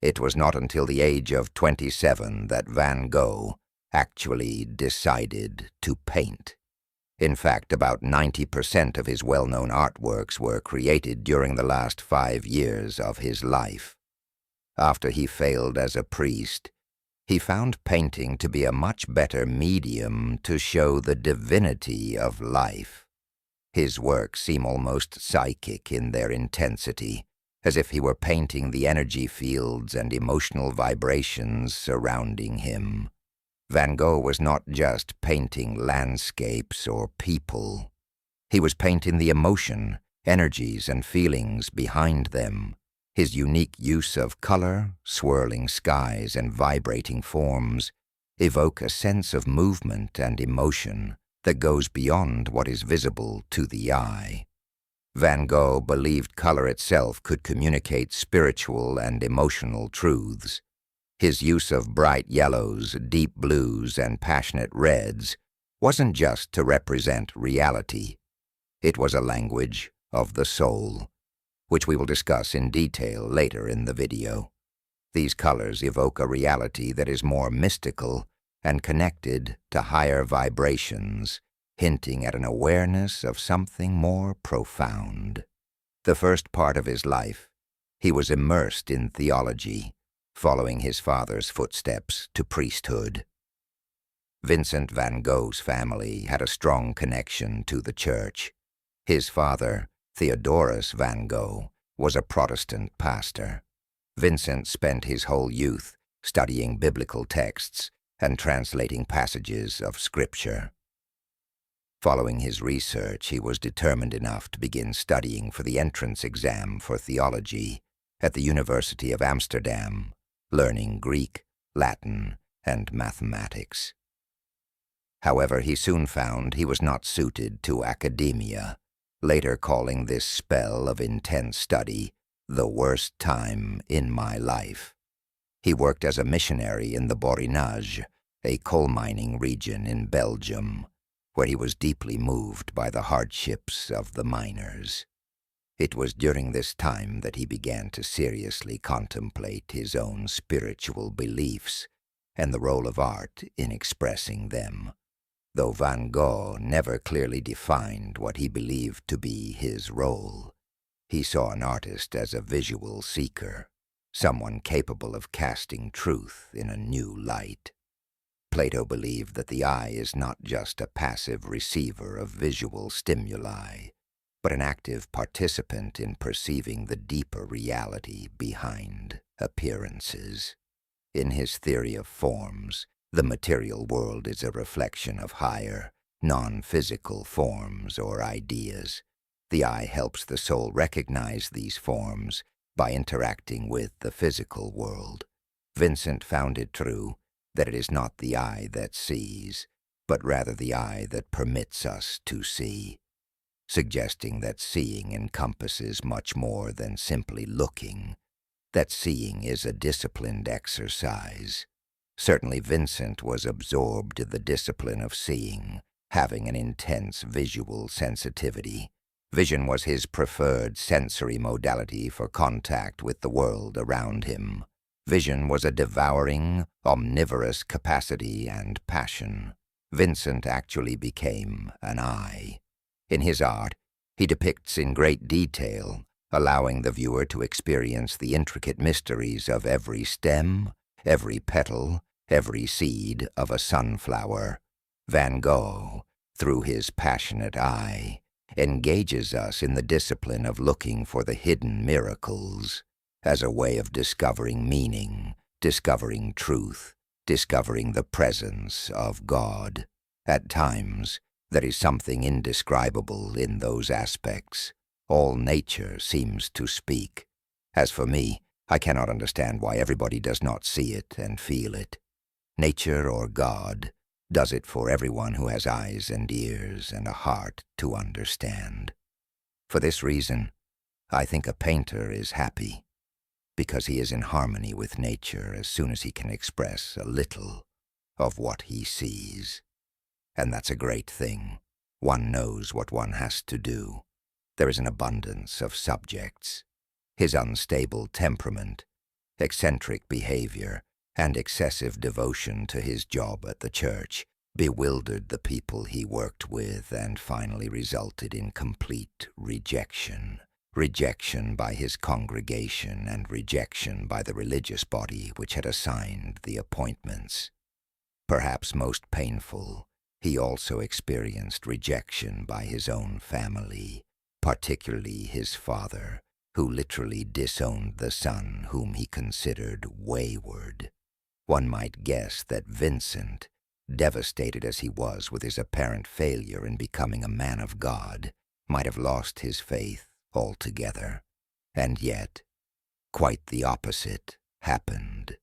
It was not until the age of 27 that Van Gogh actually decided to paint. In fact, about 90% of his well-known artworks were created during the last 5 years of his life. After he failed as a priest, he found painting to be a much better medium to show the divinity of life. His works seem almost psychic in their intensity, as if he were painting the energy fields and emotional vibrations surrounding him. Van Gogh was not just painting landscapes or people. He was painting the emotion, energies, and feelings behind them. His unique use of color, swirling skies, and vibrating forms evoke a sense of movement and emotion that goes beyond what is visible to the eye. Van Gogh believed color itself could communicate spiritual and emotional truths. His use of bright yellows, deep blues, and passionate reds wasn't just to represent reality. It was a language of the soul, which we will discuss in detail later in the video. These colors evoke a reality that is more mystical and connected to higher vibrations, hinting at an awareness of something more profound. The first part of his life, he was immersed in theology, following his father's footsteps to priesthood. Vincent van Gogh's family had a strong connection to the church. His father, Theodorus van Gogh, was a Protestant pastor. Vincent spent his whole youth studying biblical texts and translating passages of Scripture. Following his research, he was determined enough to begin studying for the entrance exam for theology at the University of Amsterdam, learning Greek, Latin, and mathematics. However, he soon found he was not suited to academia, later calling this spell of intense study the worst time in my life. He worked as a missionary in the Borinage, a coal mining region in Belgium, where he was deeply moved by the hardships of the miners. It was during this time that he began to seriously contemplate his own spiritual beliefs and the role of art in expressing them, though Van Gogh never clearly defined what he believed to be his role. He saw an artist as a visual seeker, someone capable of casting truth in a new light. Plato believed that the eye is not just a passive receiver of visual stimuli, but an active participant in perceiving the deeper reality behind appearances. In his theory of forms, the material world is a reflection of higher, non-physical forms or ideas. The eye helps the soul recognize these forms by interacting with the physical world. Vincent found it true that it is not the eye that sees, but rather the eye that permits us to see, suggesting that seeing encompasses much more than simply looking, that seeing is a disciplined exercise. Certainly Vincent was absorbed in the discipline of seeing, having an intense visual sensitivity. Vision was his preferred sensory modality for contact with the world around him. Vision was a devouring, omnivorous capacity and passion. Vincent actually became an eye. In his art, he depicts in great detail, allowing the viewer to experience the intricate mysteries of every stem, every petal, every seed of a sunflower. Van Gogh, through his passionate eye, engages us in the discipline of looking for the hidden miracles, as a way of discovering meaning, discovering truth, discovering the presence of God. At times, there is something indescribable in those aspects. All nature seems to speak. As for me, I cannot understand why everybody does not see it and feel it. Nature or God does it for everyone who has eyes and ears and a heart to understand. For this reason, I think a painter is happy, because he is in harmony with nature as soon as he can express a little of what he sees. And that's a great thing. One knows what one has to do. There is an abundance of subjects. His unstable temperament, eccentric behavior, and excessive devotion to his job at the church bewildered the people he worked with and finally resulted in complete rejection. Rejection by his congregation and rejection by the religious body which had assigned the appointments. Perhaps most painful, he also experienced rejection by his own family, particularly his father, who literally disowned the son whom he considered wayward. One might guess that Vincent, devastated as he was with his apparent failure in becoming a man of God, might have lost his faith altogether. And yet, quite the opposite happened.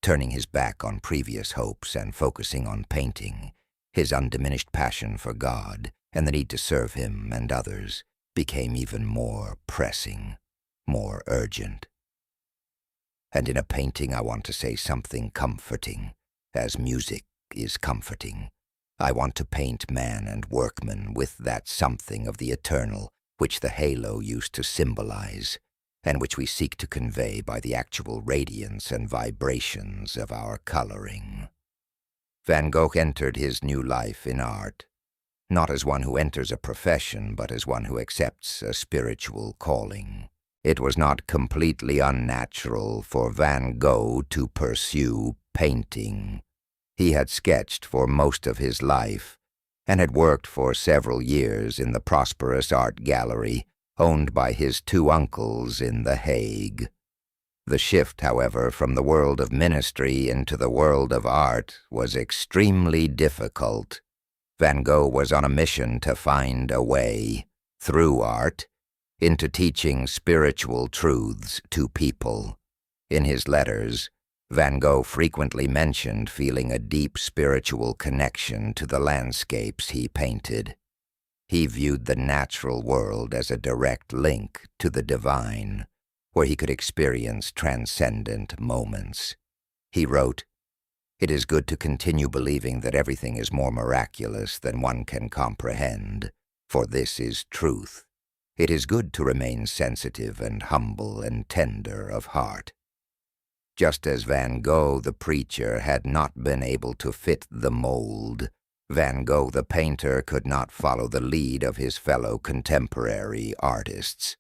Turning his back on previous hopes and focusing on painting, his undiminished passion for God and the need to serve him and others became even more pressing, more urgent. And in a painting I want to say something comforting, as music is comforting. I want to paint man and workman with that something of the eternal which the halo used to symbolize, and which we seek to convey by the actual radiance and vibrations of our coloring. Van Gogh entered his new life in art, not as one who enters a profession, but as one who accepts a spiritual calling. It was not completely unnatural for Van Gogh to pursue painting. He had sketched for most of his life, and had worked for several years in the prosperous art gallery owned by his two uncles in The Hague. The shift, however, from the world of ministry into the world of art was extremely difficult. Van Gogh was on a mission to find a way, through art, into teaching spiritual truths to people. In his letters, Van Gogh frequently mentioned feeling a deep spiritual connection to the landscapes he painted. He viewed the natural world as a direct link to the divine, where he could experience transcendent moments. He wrote, "It is good to continue believing that everything is more miraculous than one can comprehend, for this is truth. It is good to remain sensitive and humble and tender of heart." Just as Van Gogh the preacher had not been able to fit the mold, Van Gogh the painter could not follow the lead of his fellow contemporary artists.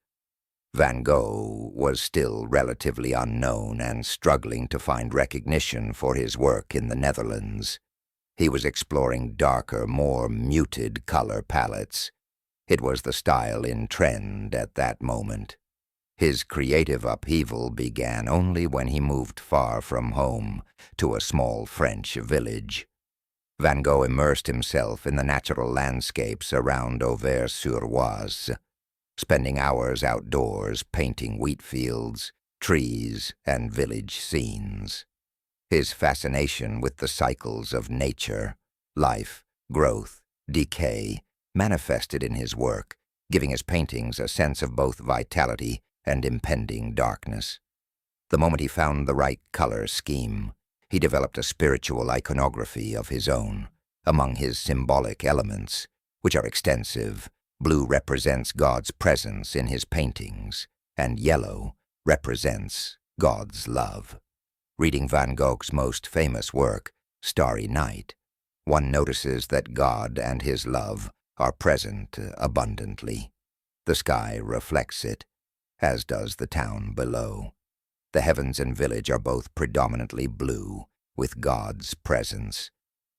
Van Gogh was still relatively unknown and struggling to find recognition for his work in the Netherlands. He was exploring darker, more muted color palettes. It was the style in trend at that moment. His creative upheaval began only when he moved far from home to a small French village. Van Gogh immersed himself in the natural landscapes around Auvers-sur-Oise, spending hours outdoors painting wheat fields, trees, and village scenes. His fascination with the cycles of nature, life, growth, decay, manifested in his work, giving his paintings a sense of both vitality and impending darkness. The moment he found the right color scheme, he developed a spiritual iconography of his own. Among his symbolic elements, which are extensive, blue represents God's presence in his paintings, and yellow represents God's love. Reading Van Gogh's most famous work, Starry Night, one notices that God and his love are present abundantly. The sky reflects it, as does the town below. The heavens and village are both predominantly blue, with God's presence.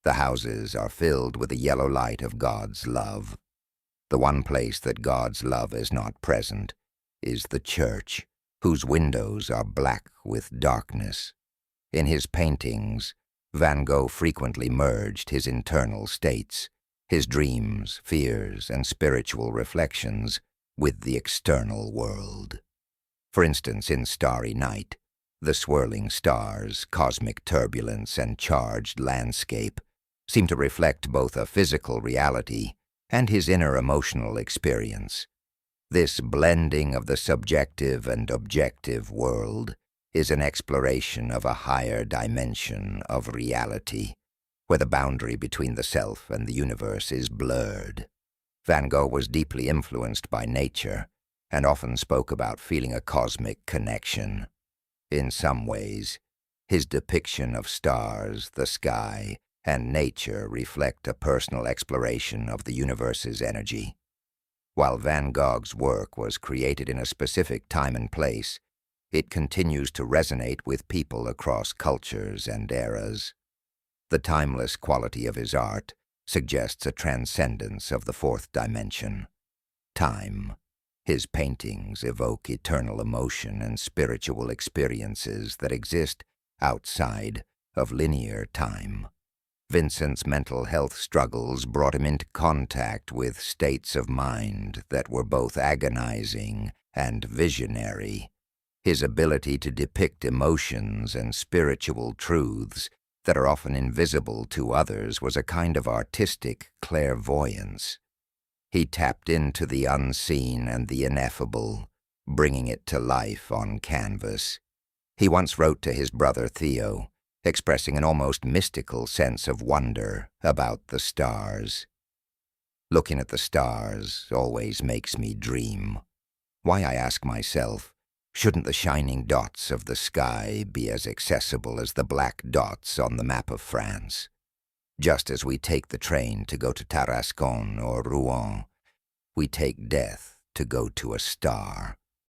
The houses are filled with the yellow light of God's love. The one place that God's love is not present is the church, whose windows are black with darkness. In his paintings, Van Gogh frequently merged his internal states, his dreams, fears, and spiritual reflections, with the external world. For instance, in Starry Night, the swirling stars, cosmic turbulence, and charged landscape seem to reflect both a physical reality and his inner emotional experience. This blending of the subjective and objective world is an exploration of a higher dimension of reality, where the boundary between the self and the universe is blurred. Van Gogh was deeply influenced by nature and often spoke about feeling a cosmic connection. In some ways, his depiction of stars, the sky, and nature reflect a personal exploration of the universe's energy. While Van Gogh's work was created in a specific time and place, it continues to resonate with people across cultures and eras. The timeless quality of his art suggests a transcendence of the fourth dimension, time. His paintings evoke eternal emotion and spiritual experiences that exist outside of linear time. Vincent's mental health struggles brought him into contact with states of mind that were both agonizing and visionary. His ability to depict emotions and spiritual truths that are often invisible to others was a kind of artistic clairvoyance. He tapped into the unseen and the ineffable, bringing it to life on canvas. He once wrote to his brother Theo, expressing an almost mystical sense of wonder about the stars. Looking at the stars always makes me dream. Why, I ask myself, shouldn't the shining dots of the sky be as accessible as the black dots on the map of France? Just as we take the train to go to Tarascon or Rouen, we take death to go to a star.